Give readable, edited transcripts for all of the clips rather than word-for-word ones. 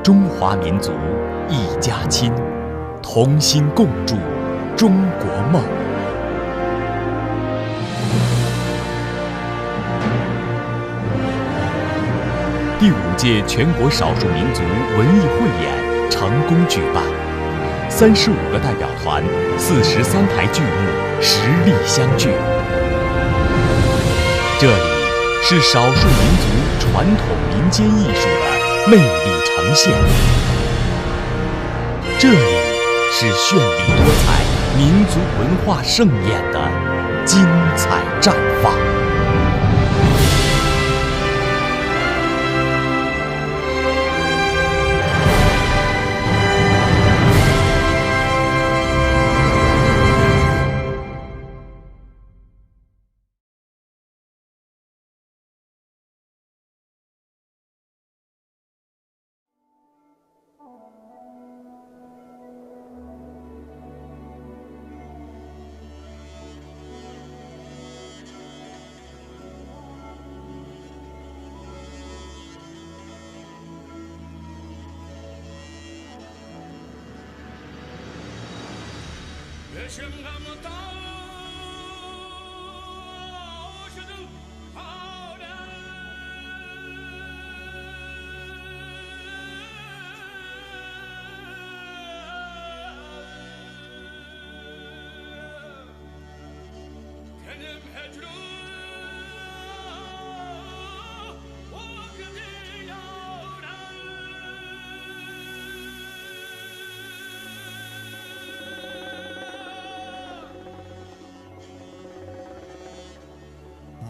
中华民族一家亲，同心共筑中国梦。第5届全国少数民族文艺汇演成功举办，35个代表团，43台剧目实力相聚。这里是少数民族传统民间艺术的魅力呈现，这里是绚丽多彩民族文化盛宴的精彩绽放。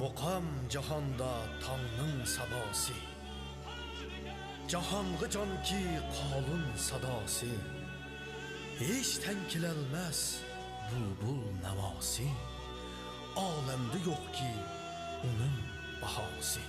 Muqam jahonda tongning sadosi, jahonga jonki qolun sadosi, eshitgan kelolmas bulbul navosi, olamda yo'qki uning bahosi.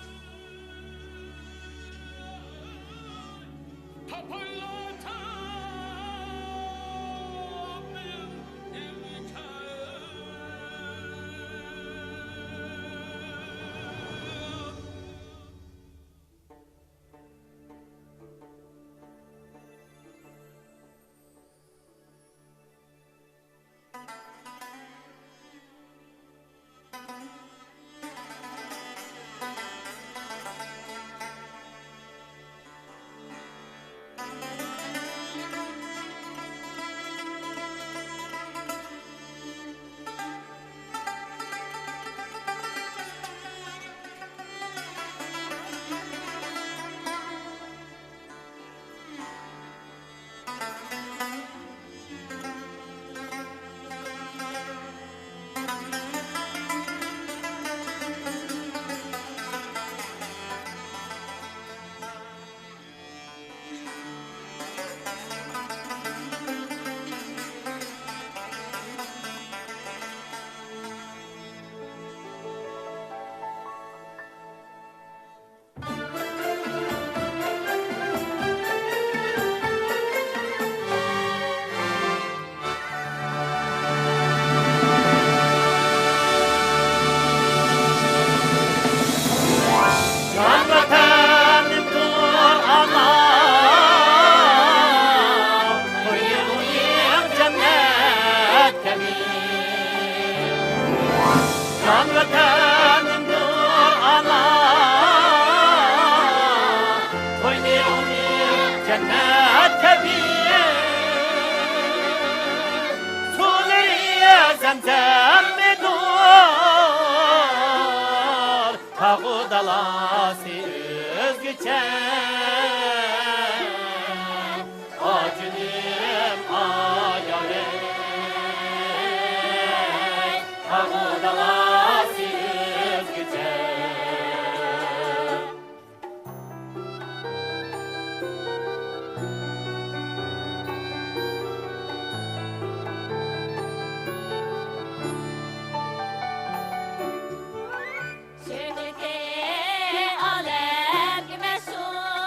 Alem mesul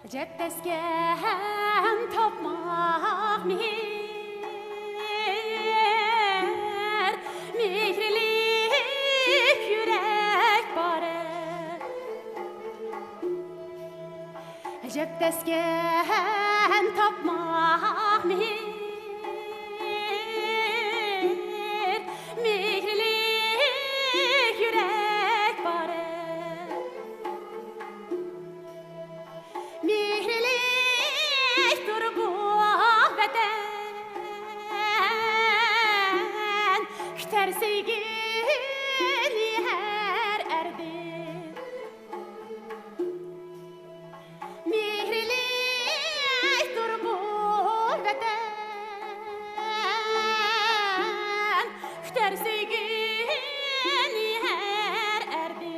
Ceptesken tapmak mihir, mihrilik yürek bare. Ceptesken tapmak mihir, mihrilik yürek bare. Mihrilik dur bu beden, küter sevgili her erdi. Mihrilik dur bu beden, küter sevgili her erdi.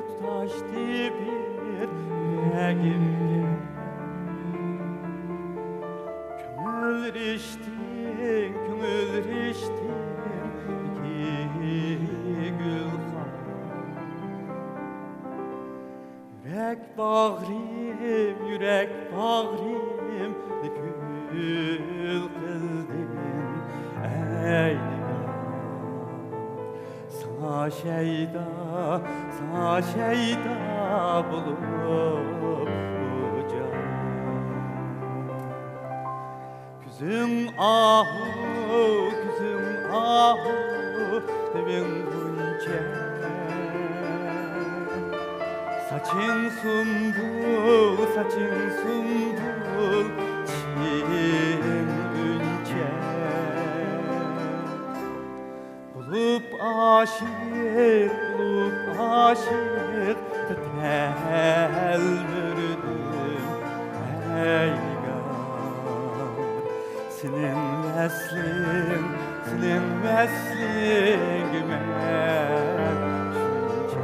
tutaştı bir yüreğimde. Kömür içtim, iki gülhan. Yürek bağrım, ne gül kıldın ey nigar. Sana şeyda bulup uca. Küzüm ahu, dibin bunca. Saçın sundul, çin ünce. Bulup aşık, tel mürdüm ey nigar. Senin veslin gümen şunca.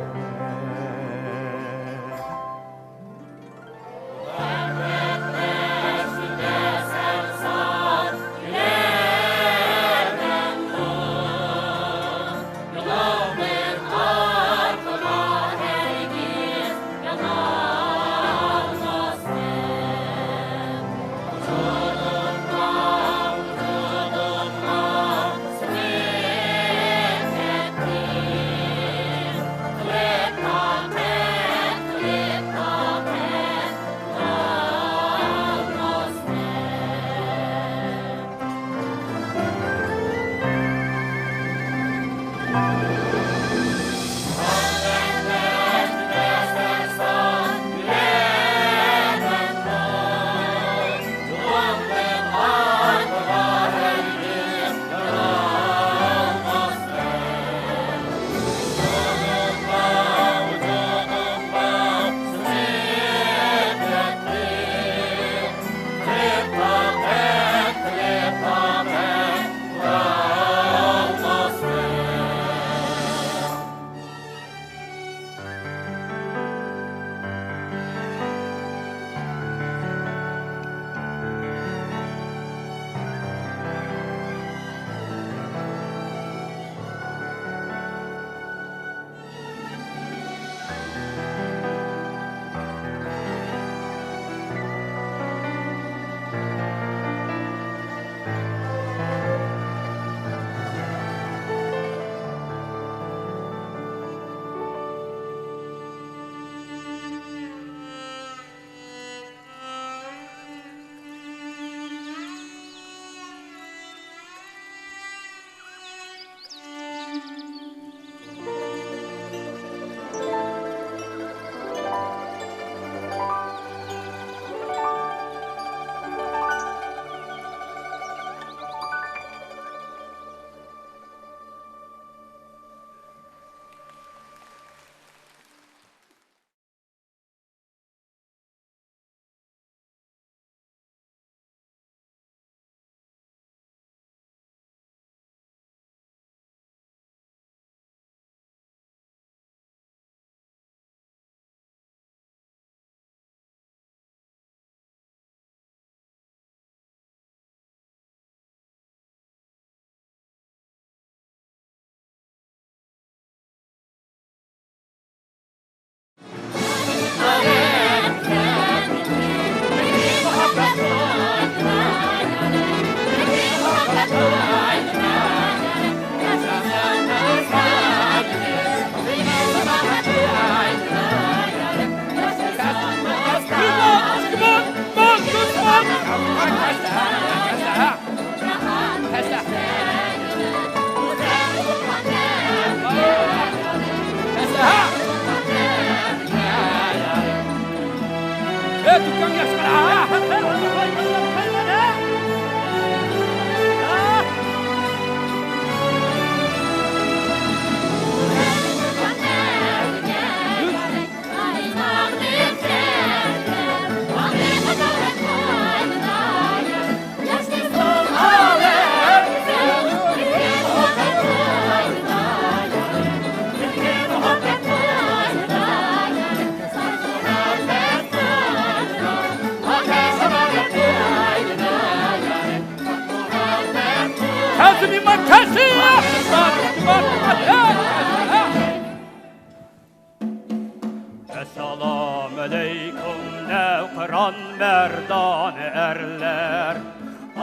aleykum nevkıran merdan erler.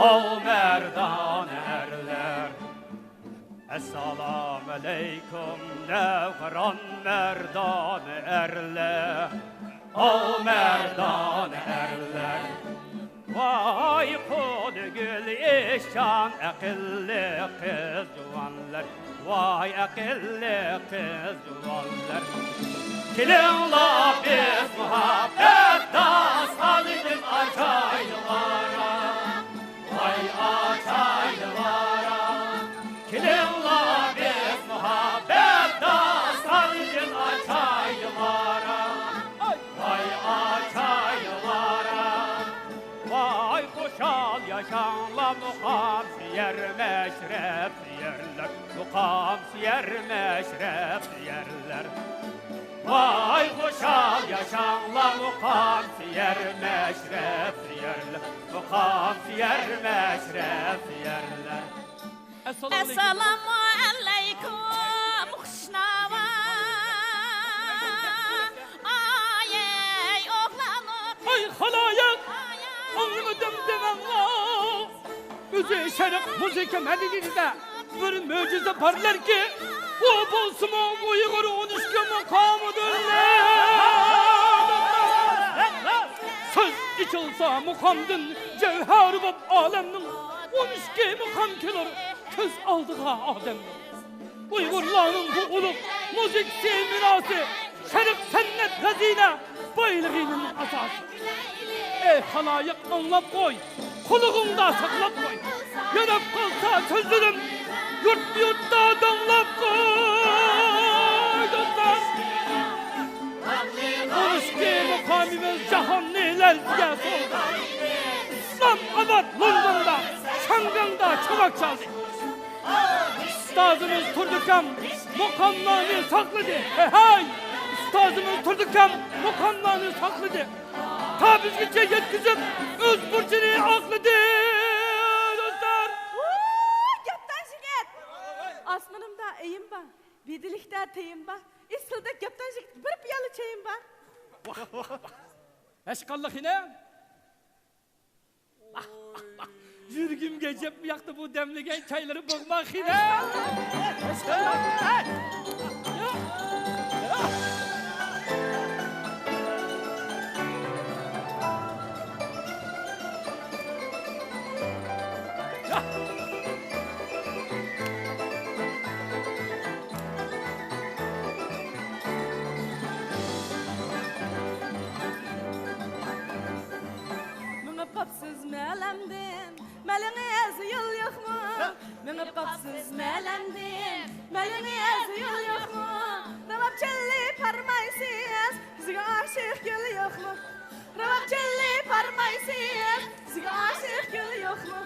O merdan erler. Esselamu aleykum nevkıran merdan erler. O merdan erler. Vay kod gül işan akıllı kız juvanlar. Vay akıllı kız juvanlar. Kilinla biz muhabbet dastanıdır açaylılara. Vay açaylılara. Kilinla biz muhabbet dastanıdır açaylılara. Vay açaylılara. Vay kuşal yaşanla mukam siyer meşref yerler. Mukam siyer meşref yerler. Vay kuşal yaşanla mukam siyer meşref yerler. Mukam siyer meşref yerler. Esselamu aleykum Huşnava. Ay ey oğlanım. Ay halayak, anlamadım devanla. Müziği şerif, müzik medeniyetle bir mucize parlar ki o bolsumu Uygur 13 makamıdırlar. Söz içilse mukamdın cevher bab alemnin 13 makam kelir köz aldığa ademdir. Uygurların bu uluk müzik semirası şerif sennet hazine baylığının asası. Ey halayık anlap koy, kuluğunda saklap koy. Yanıp kalsa sözlerim, yurtta damlap koy. Dostlar, 12 mukamimiz cahan neler ziyası oldu. İslam abad London'da, Şangang'da çabak çaldı. Üstazımız Turdukam mukamlarını sakladı. Hey hey! Üstazımız Turdukam mukamlarını sakladı. Ta bizgiçe yetkizip öz burcunu akladı. Dostlar! Yaptan şiket. Asmanımda eyim ba. Bidilikte teyim ba. İsildek yaptan şiket. Bir piyalı çayım ba. Eşkallık yine. Yürgüm geçip mi yaktı bu demligen çayları bıkmak yine. Kapsız melemdim, meleniz yıl yok mu? Mene kapsız melemdim, meleniz yıl yok mu? Rabab çelli parmaysız, size aşık gül yok mu? Rabab çelli parmaysız, size aşık gül yok mu?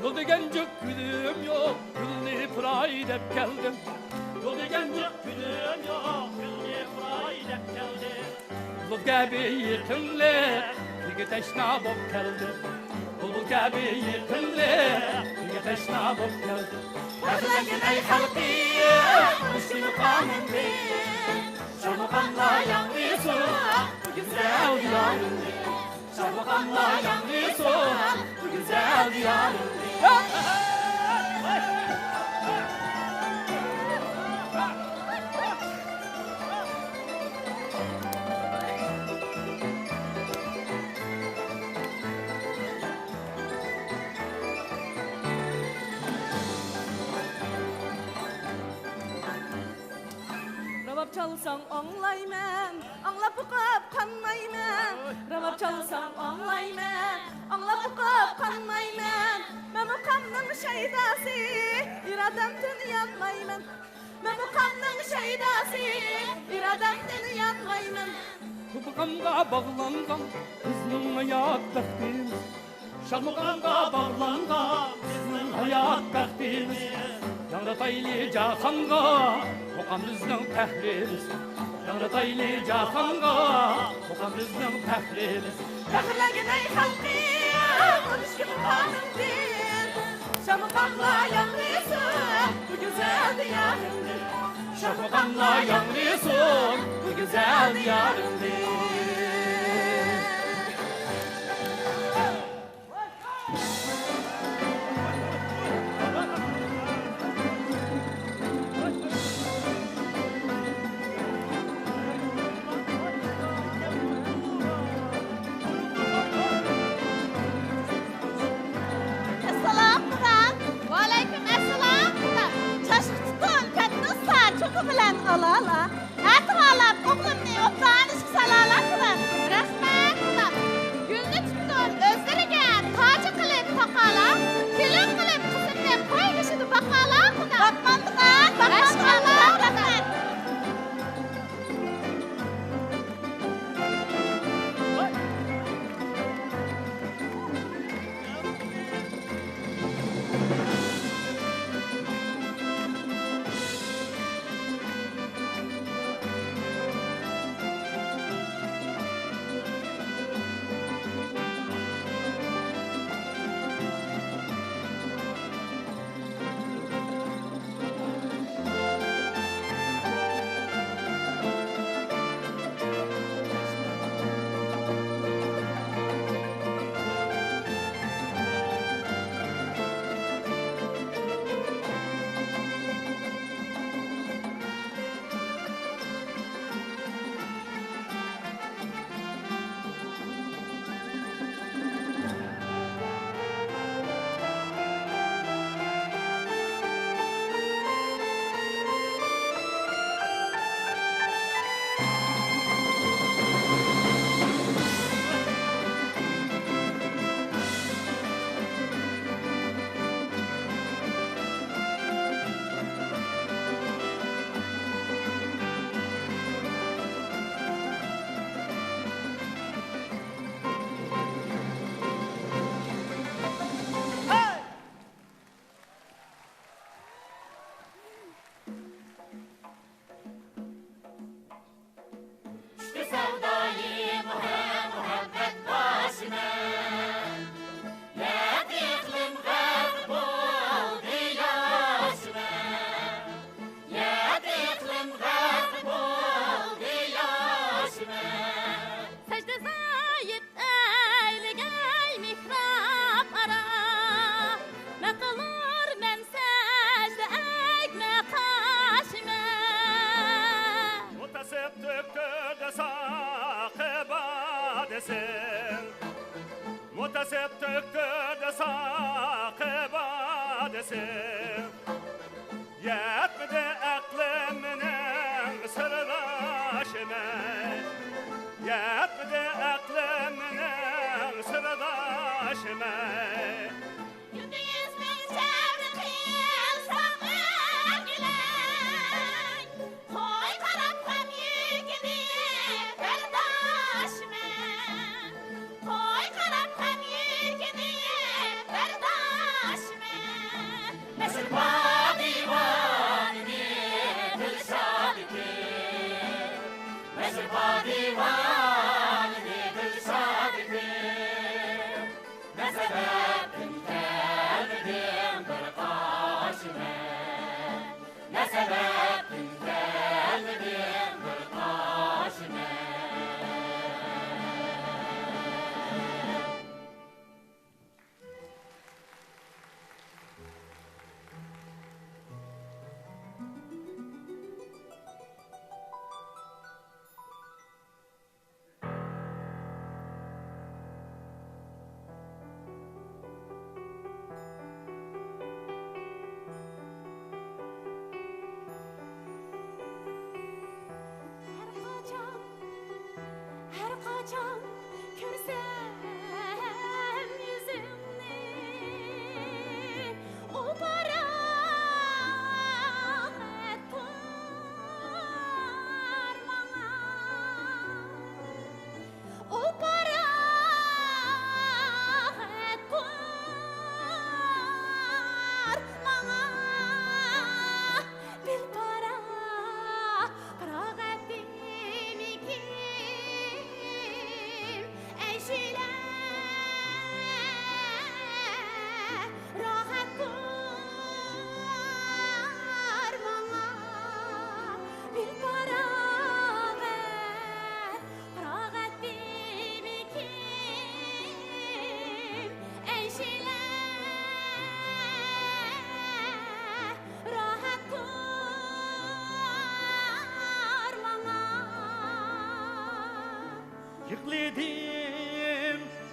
Yolda gencik gülüm yok, gülünü pıray dep geldim. Yolda gencik gülüm yok, gülünü pıray dep geldim. Bulut gibi yıkımlı, bir teşna bok geldim. Bulut gibi yıkımlı, bir teşna bok geldim. Parlagın ey halkı, kuşu mukamındı. Şamukamla yanlıyorsun, bu güzel diyarındı. Şamukamla yanlıyorsun, bu güzel diyarındı. Rabab çalsam anlayman, anlap uqab qanmayman. Rabab çalsam anlayman, anlap uqab qanmayman. Men muqamning shaydasi, iradamdan yanmayman. Men muqamning shaydasi, iradamdan yanmayman. Şamukamga bağlangan, bizning hayat baxtimiz. Şamukamga bağlangan, bizning hayat baxtimiz. Yangrataylı cahanga, mukamimizning tahrimiz. Yangrataylı cahanga, mukamimizning tahrimiz. Faxrlagin ey xalqi, konuşki muqamimdi. Şamukamla yanlıyorsun, bu güzel diyarımdır. Şamukamla yanlıyorsun, bu güzel diyarımdır. Allah Allah. Artık ağlam, oğlum ne ottağınız salalardılar. Rahmet ulan. Gülünü tuttun, özleri gel. Kaçı kılıp takala. Kilin kılıp kızım koy kişidi bakala. Bakmandık ha, bakmandık ha. Rahmet.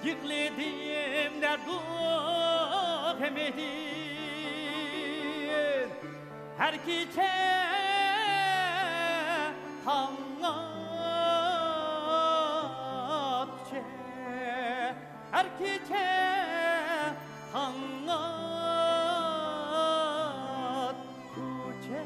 Yıkladım derduk emedim her gece Erkiçe hangat uçe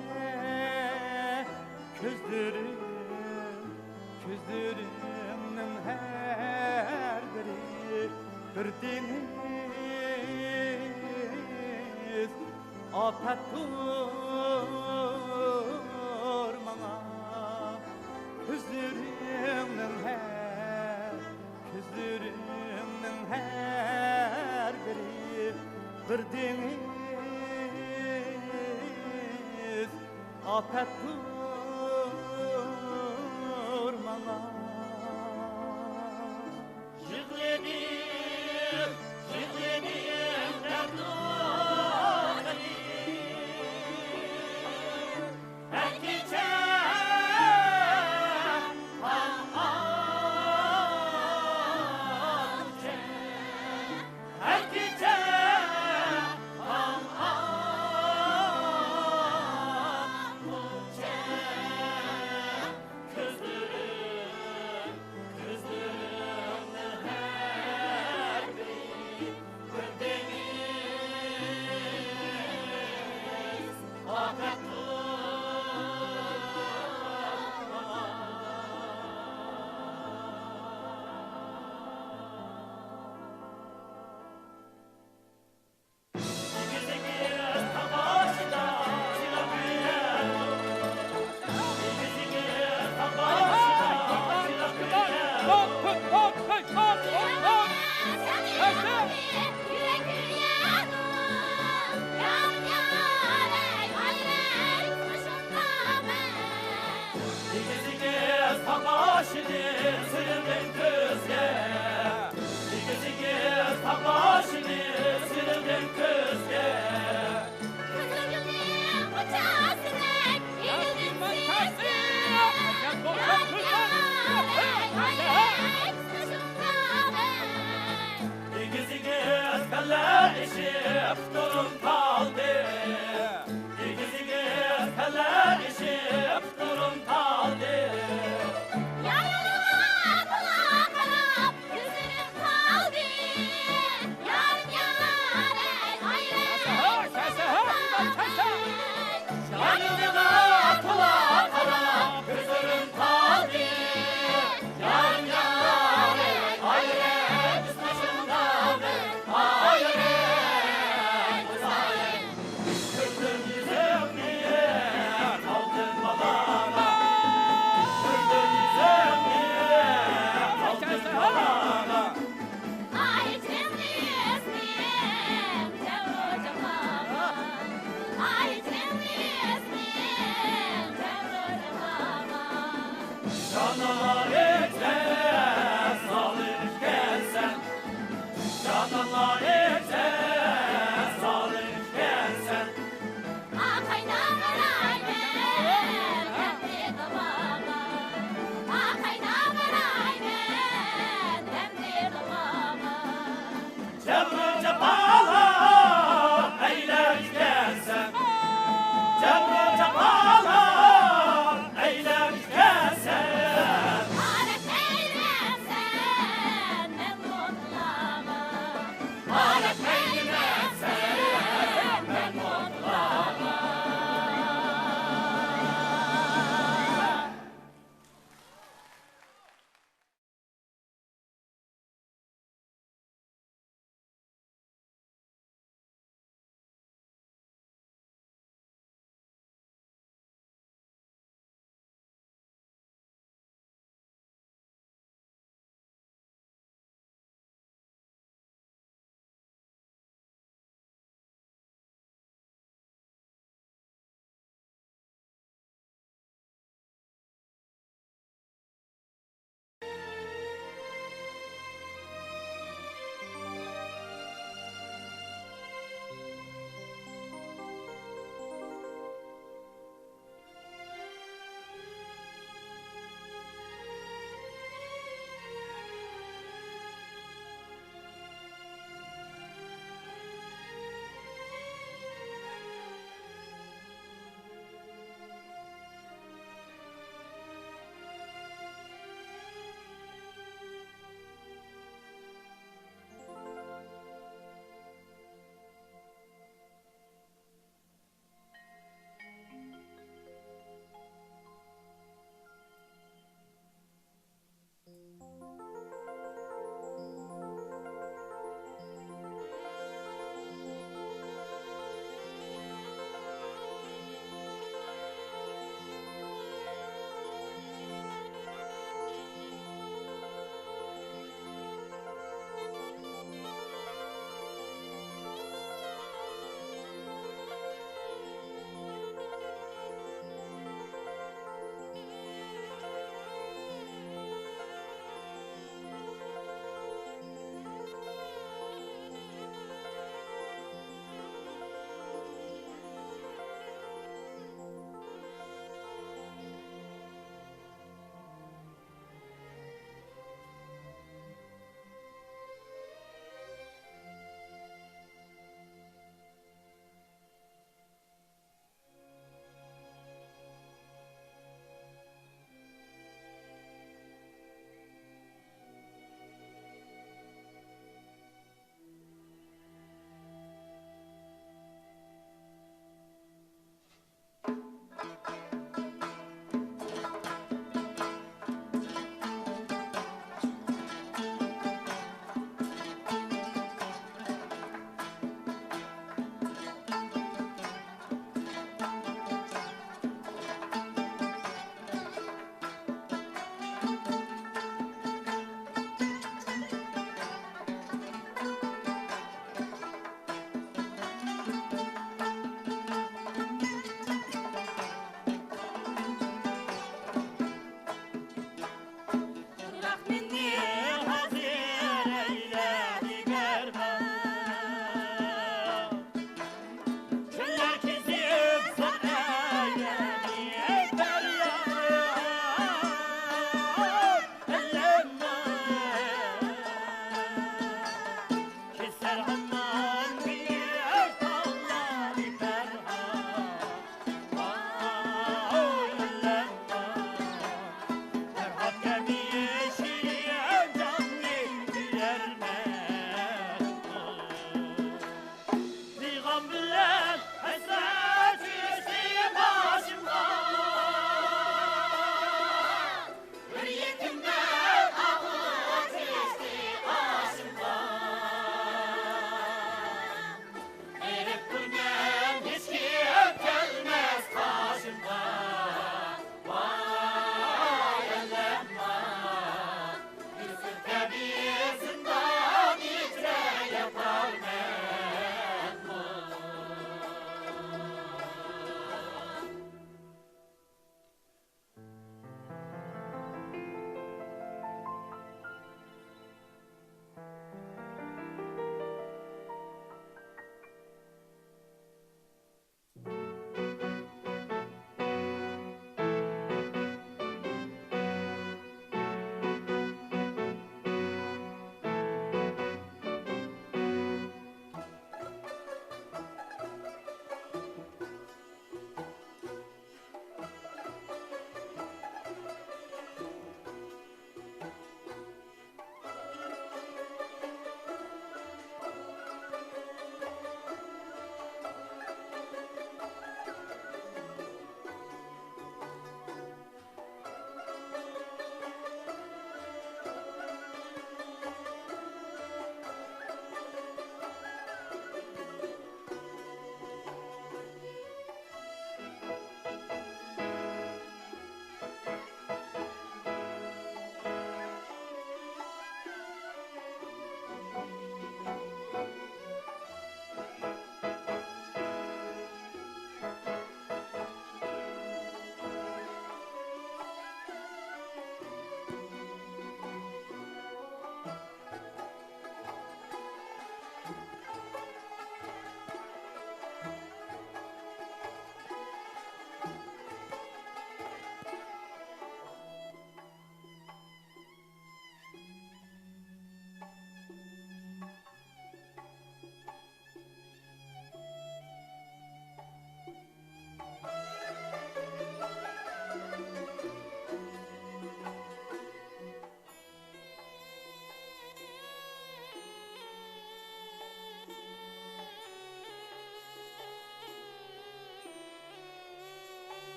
Gözlerimden her biri bir deniz Afet durmana Gözlerimden her biri bir deniz Afet durmana Jigledim dertli Erkiçe Cebrail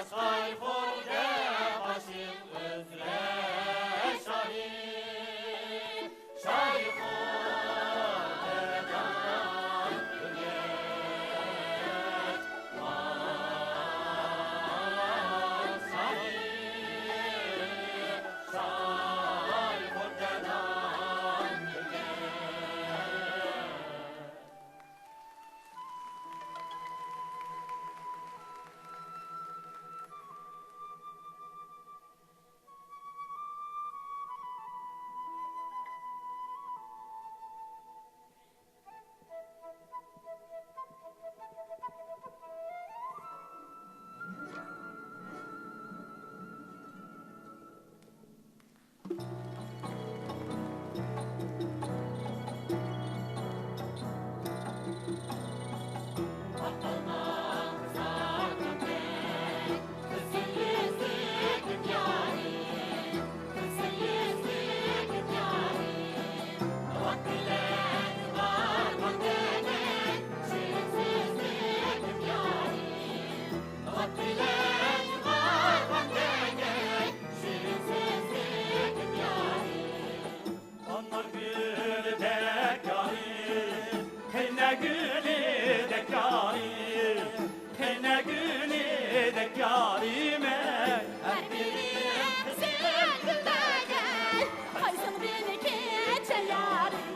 sayxurga başım özre şahin sayxurgadan güleç var şahin sayxurgadan güleç. Onlar gülü de kârim, hey ne gülü de kârim, hey ne gülü de kârim, Her birim güzel gülden, kaysın beni geçen yarim.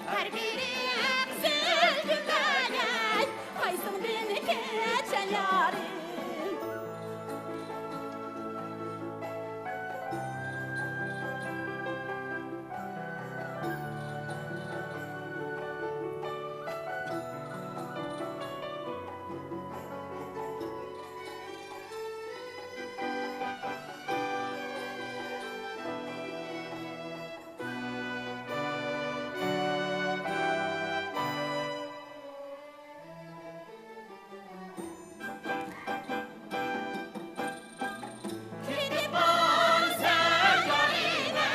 Her birim güzel gülden, kaysın beni geçen yarim. Gidip olsan yarime,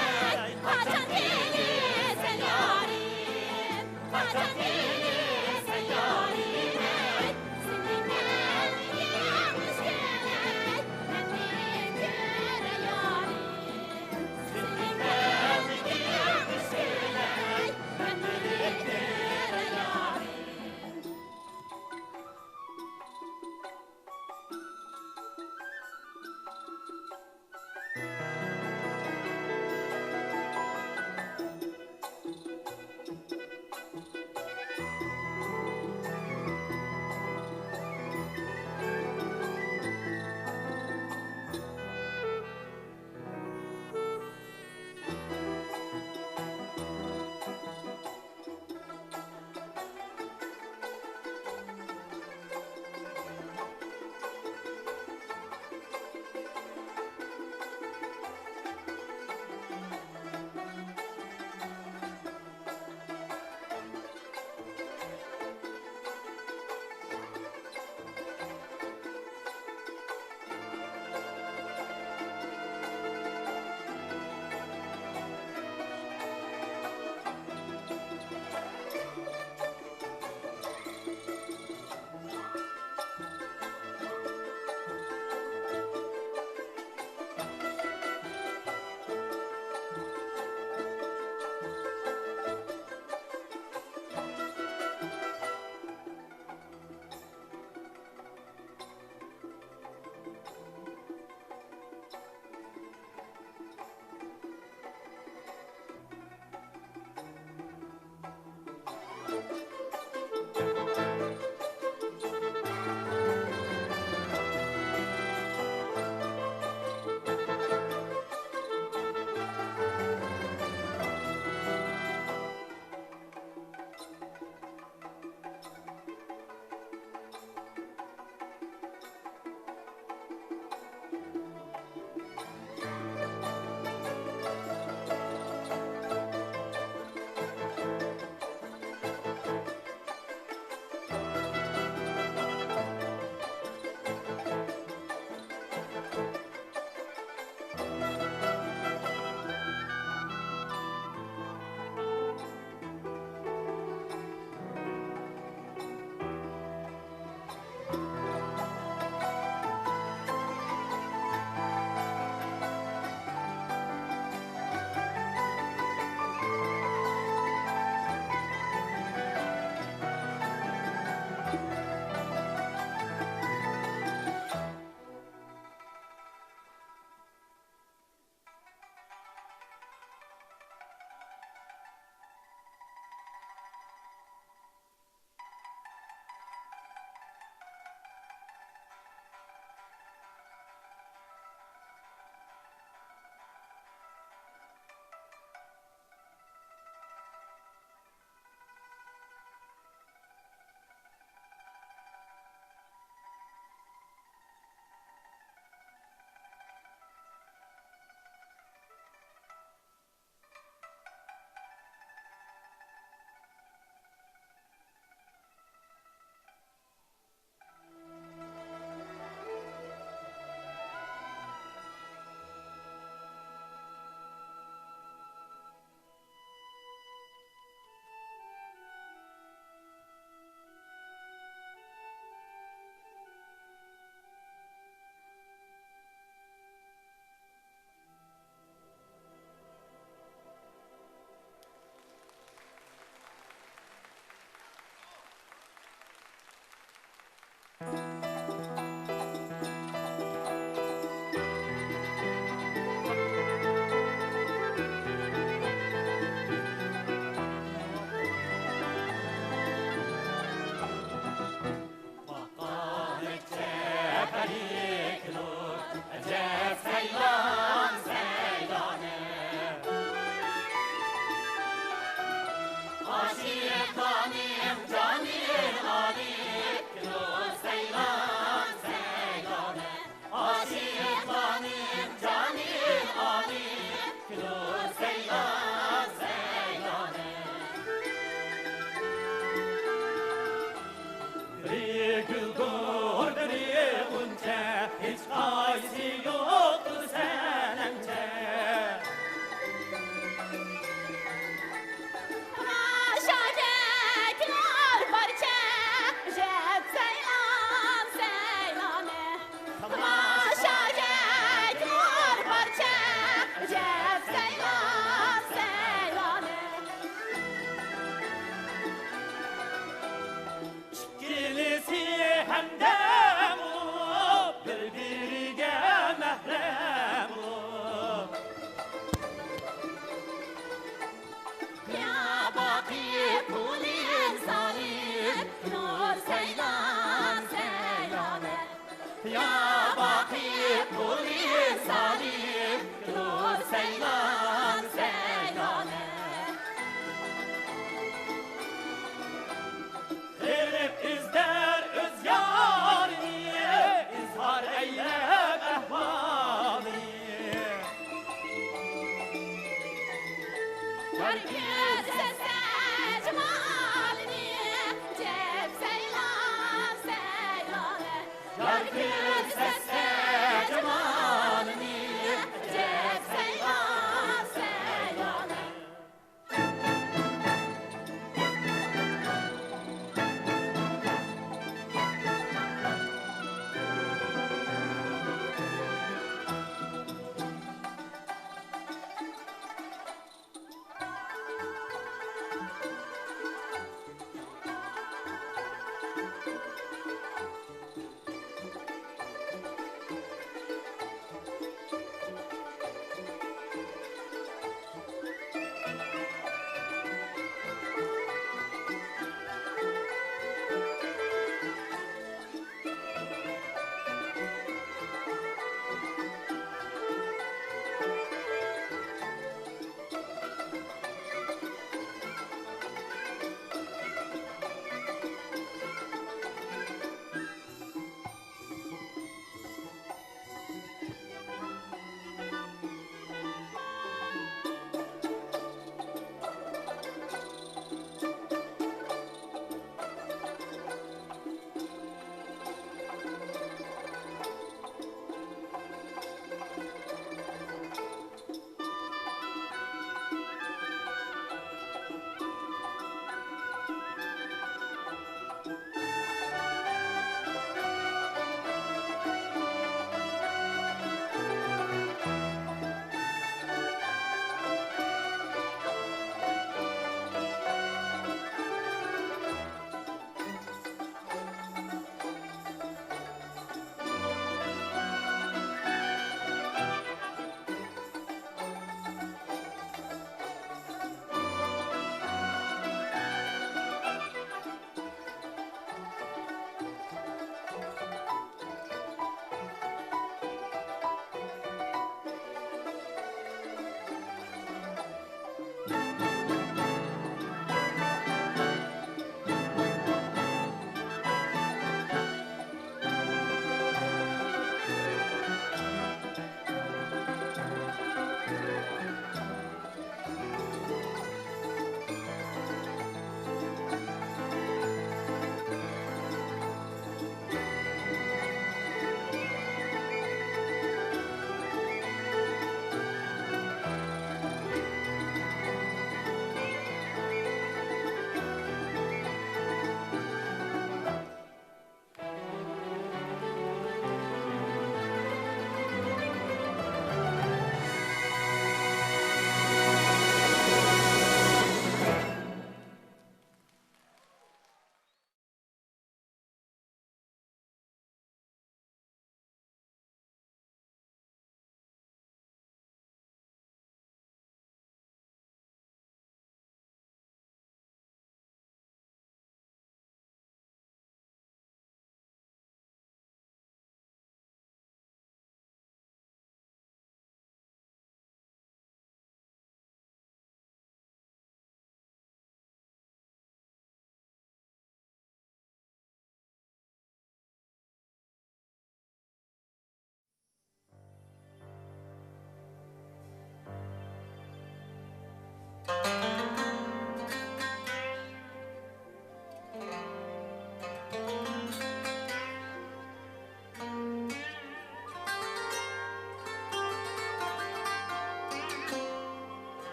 kaçan gelirsen yarim, kaçan gelirsen yarime. Seninle yanlış gelen, beni göre yarim. Seninle yanlış gelen, beni göre yarim. hikayesi yoktur senemce. Aşağıdakiler barça, jeb seylan seylane. Aşağıdakiler barça, jeb seylan seylane. İkilisi hemdem olup birbirine mehrem olup. Ya baki kulin salim, nur seylan seylane. Ya baki kulin salim, nur seylan seylane. Herif izler öz yarini, izhar eylem ehvalini. Herkes sesse cemalini, cep seylan seylane. Herkes sesse cemalini, cep seylan seylane.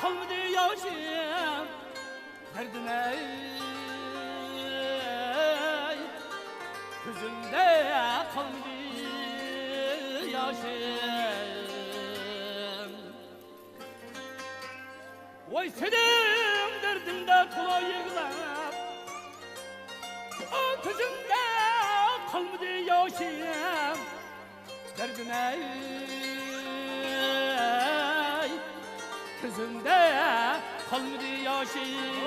kalmadı yaşım derdime gözümde kalmadı yaşım Vay senin derdinde kula yığılar O gözümde kalmadı yaşım derdime gözümde kalmadı yaşım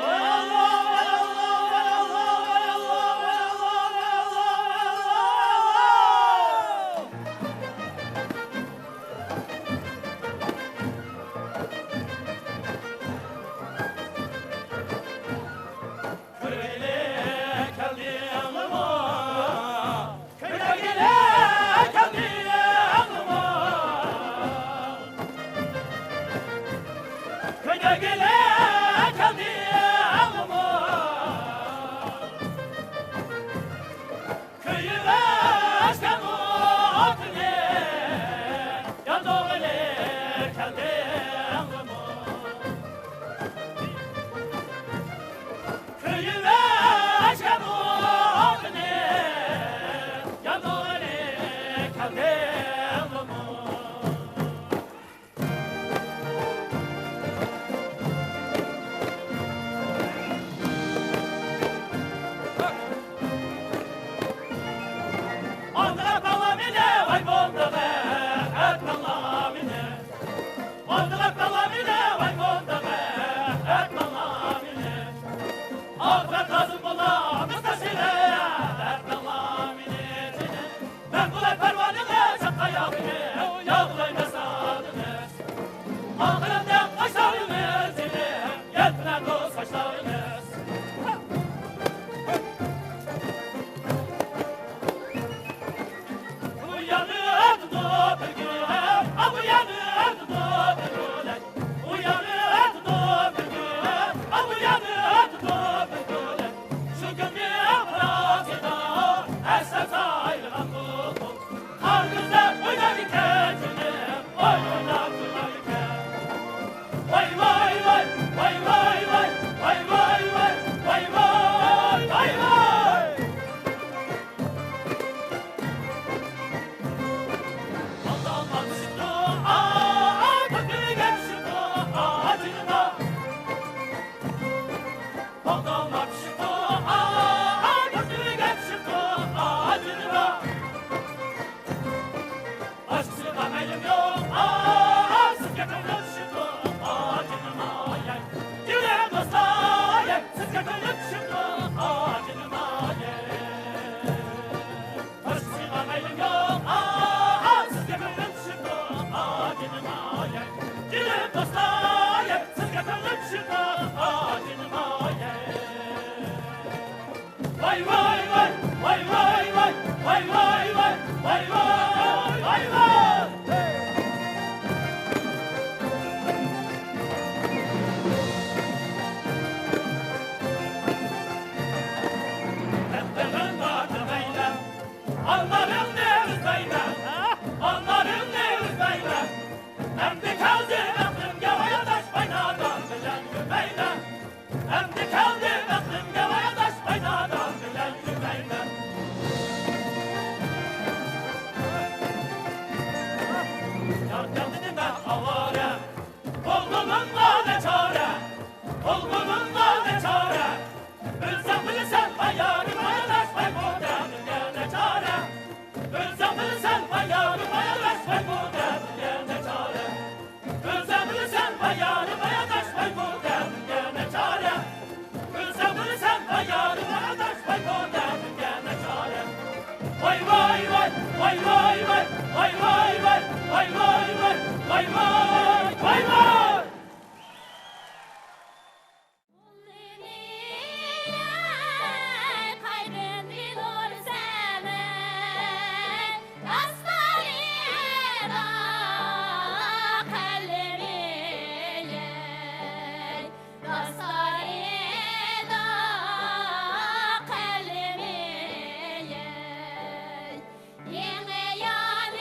Yenge yani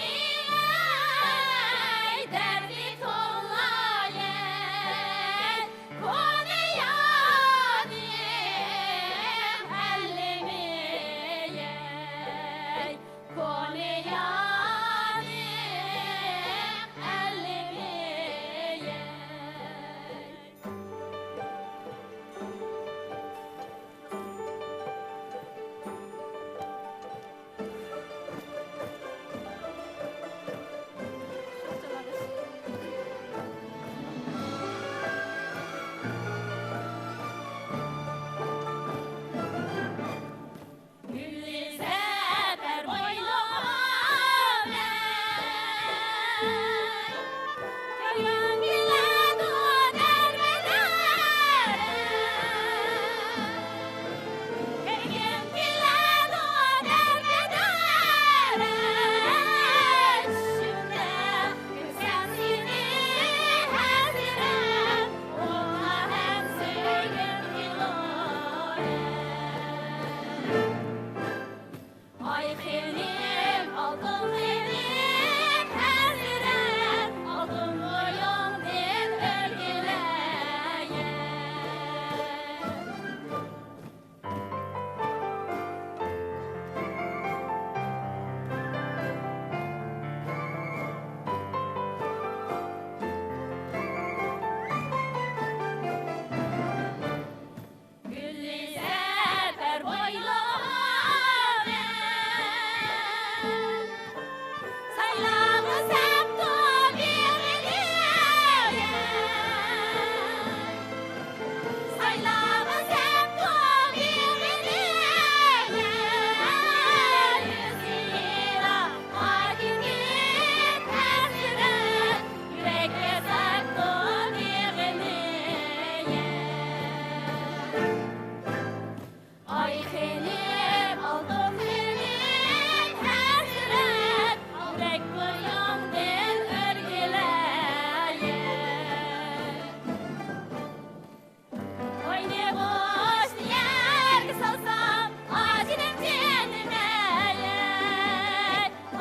boyundan örgüleye. Oy ne boş yer salsam acının kendime.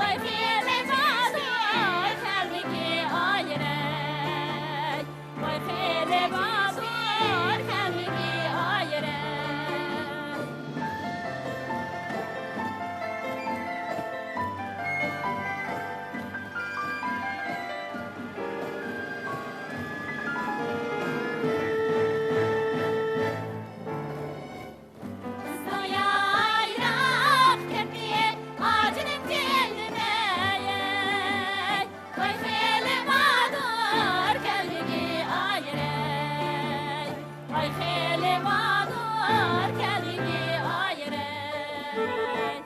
Oy fili badur kalbiki ayırey. Oy fili badur kalbiki ayırey. Soyayrak tepiye acının kendime. Oy fili badur kalbiki ayırey. Oy fili badur kalbiki ayırey.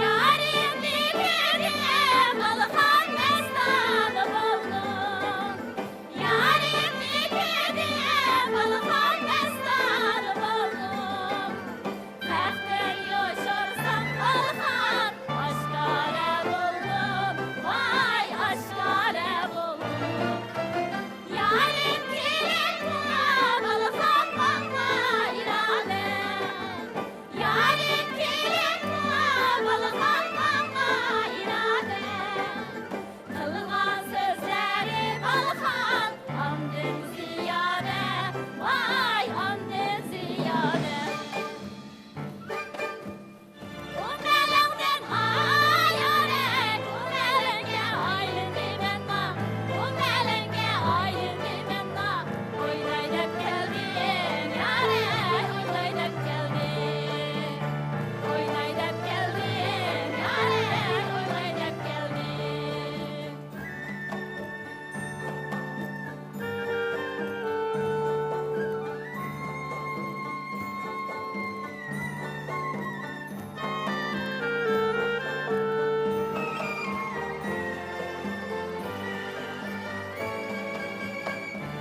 Yarimli kedim balkan mestanı buldum. Yarimli kedim balkan mestanı buldum. Kahter yoşursam balkan aşkare buldum. Vay aşkare buldum. Yarim kilit buna balkan bana irade. Yarim kilit buna balkan bana irade. Kılgan sözleri balkan amdın ziyade. Vay amdın ziyade. Umelengden ayarek, umelenge ayrıldı benna. Umelenge ayrıldı benna. Oynaydap geldin yare, oynaydap geldin. Oynaydap geldin yare, oynaydap geldin.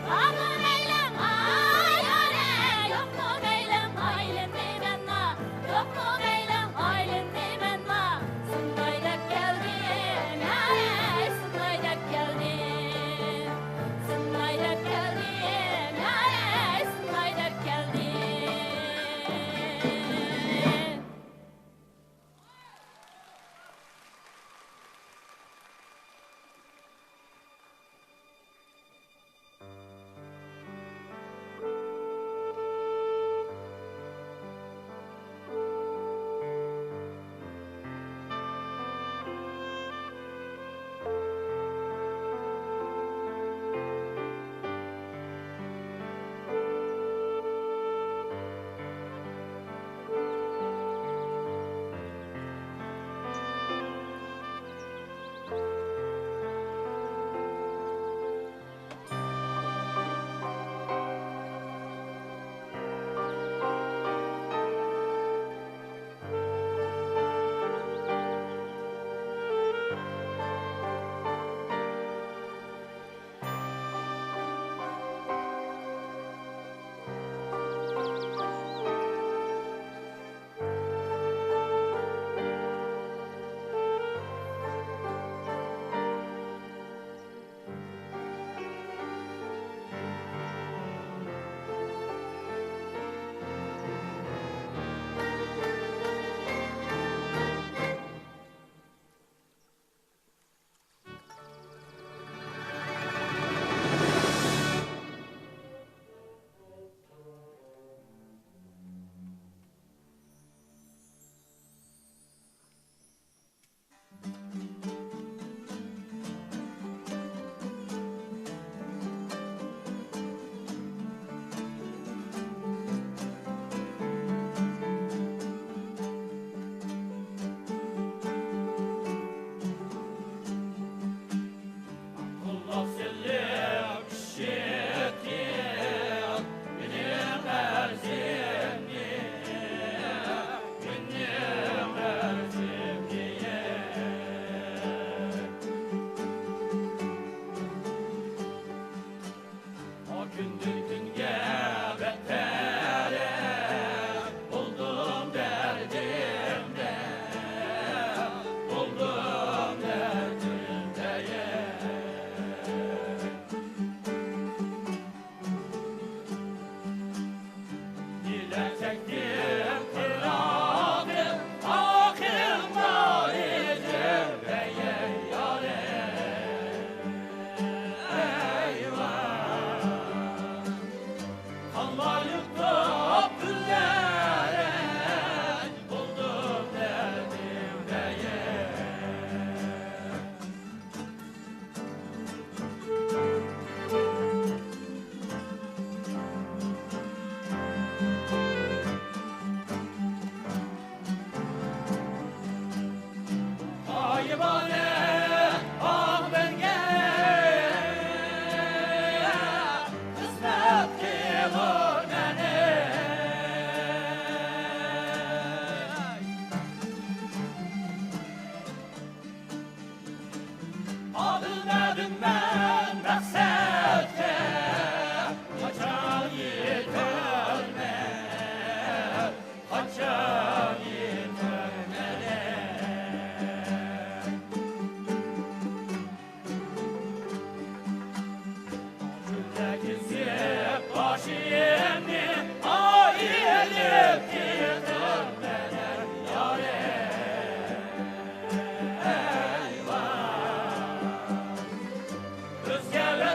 Ama meylem ayare, yok mu meylem ayrıldı benna. Yok mu meylem ayrıldı benna. Sundaydap geldin yare, sundaydap geldin. Sundaydap geldin yare, sundaydap geldin. Buldum Alınmadım ben məqsəddə Haçan yetərmə Haçan yetərmə Güldəki ziyep başı yeni Ayelip getirmədən yare Özgələ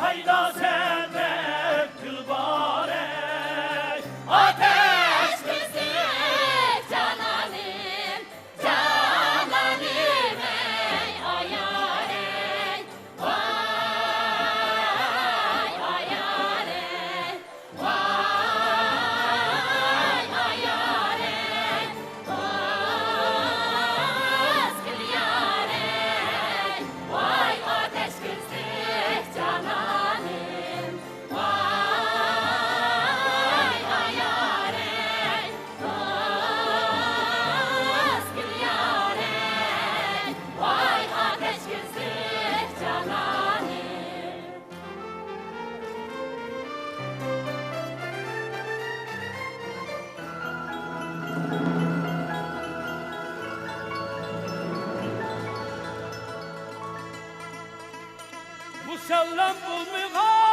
hayda senden gül var ey ateş Kesik cananim, cananim ey ayar ey. Vay ayar ey, vay ayar ey. Özgül yar ey, vay ateş kesik cananim. Vay ayar ey, özgül yar ey. Vay ateş kesik cananim. Musallem bulmuğa